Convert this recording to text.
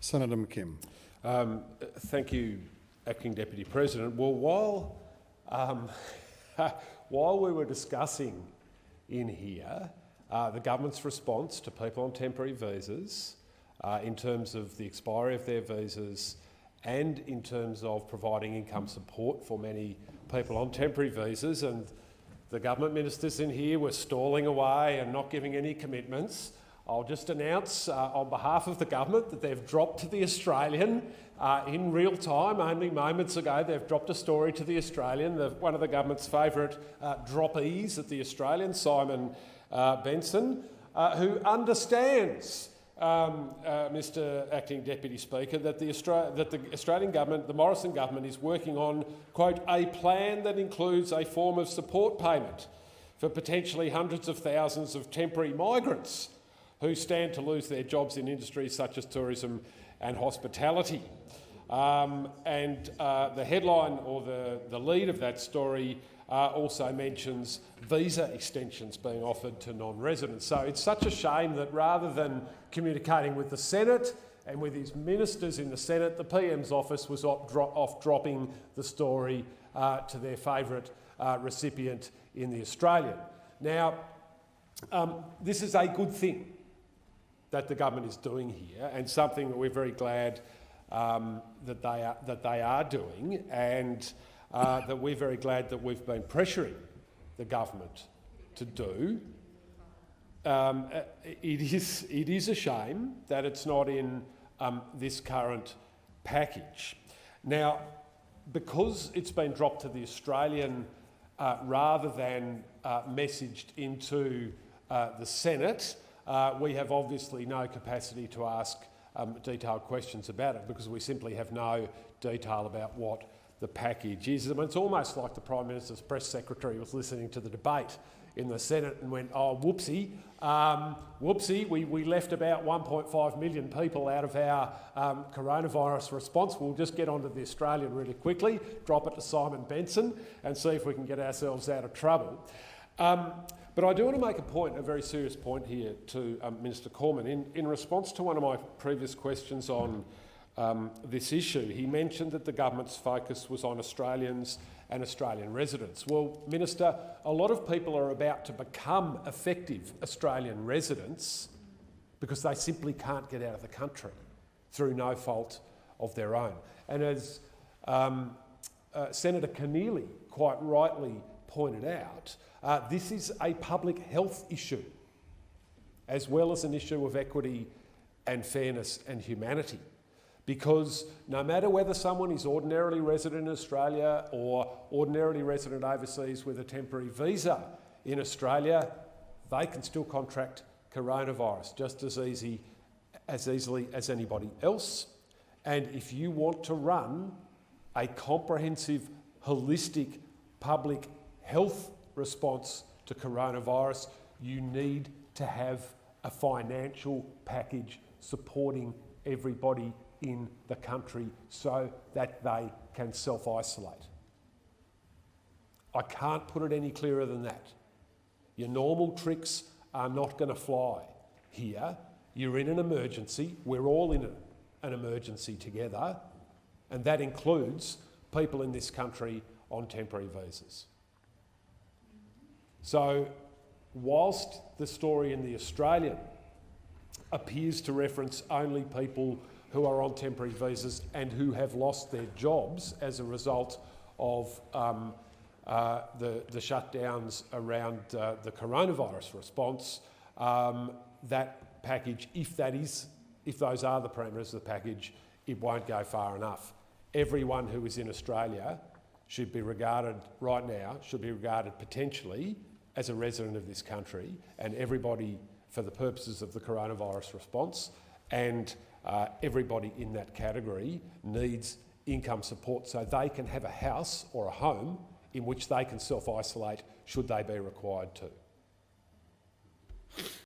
Senator McKim. Thank you, Acting Deputy President. Well, while we were discussing in here the government's response to people on temporary visas in terms of the expiry of their visas and in terms of providing income support for many people on temporary visas, and the government ministers in here were stalling away and not giving any commitments, I'll just announce on behalf of the government that they've dropped to The Australian in real time. Only moments ago they've dropped a story to The Australian, one of the government's favourite droppees at The Australian, Simon Benson, who understands, Mr Acting Deputy Speaker, that the Australian government, the Morrison government, is working on, quote, a plan that includes a form of support payment for potentially hundreds of thousands of temporary migrants who stand to lose their jobs in industries such as tourism and hospitality. The headline, or the lead of that story, also mentions visa extensions being offered to non-residents. So it's such a shame that rather than communicating with the Senate and with his ministers in the Senate, the PM's office was off dropping the story to their favourite recipient in The Australian. Now, this is a good thing that the government is doing here, and something that we're very glad that they are doing, and that we're very glad that we've been pressuring the government to do. It is a shame that it's not in this current package. Now, because it's been dropped to The Australian rather than messaged into the Senate, we have obviously no capacity to ask detailed questions about it, because we simply have no detail about what the package is. I mean, it's almost like the Prime Minister's press secretary was listening to the debate in the Senate and went, oh, whoopsie, we left about 1.5 million people out of our coronavirus response. We'll just get onto The Australian really quickly, drop it to Simon Benson and see if we can get ourselves out of trouble. But I do want to make a point, a very serious point here to Minister Cormann. In response to one of my previous questions on this issue, he mentioned that the government's focus was on Australians and Australian residents. Well, Minister, a lot of people are about to become effective Australian residents because they simply can't get out of the country through no fault of their own. And as Senator Keneally quite rightly pointed out, this is a public health issue as well as an issue of equity and fairness and humanity. Because no matter whether someone is ordinarily resident in Australia or ordinarily resident overseas with a temporary visa in Australia, they can still contract coronavirus just as easily as anybody else. And if you want to run a comprehensive, holistic public health response to coronavirus, you need to have a financial package supporting everybody in the country so that they can self-isolate. I can't put it any clearer than that. Your normal tricks are not going to fly here. You're in an emergency. We're all in an emergency together, and that includes people in this country on temporary visas. So, whilst the story in The Australian appears to reference only people who are on temporary visas and who have lost their jobs as a result of the shutdowns around the coronavirus response, that package, if those are the parameters of the package, it won't go far enough. Everyone who is in Australia should be regarded potentially as a resident of this country, and everybody, for the purposes of the coronavirus response, and everybody in that category needs income support so they can have a house or a home in which they can self-isolate should they be required to.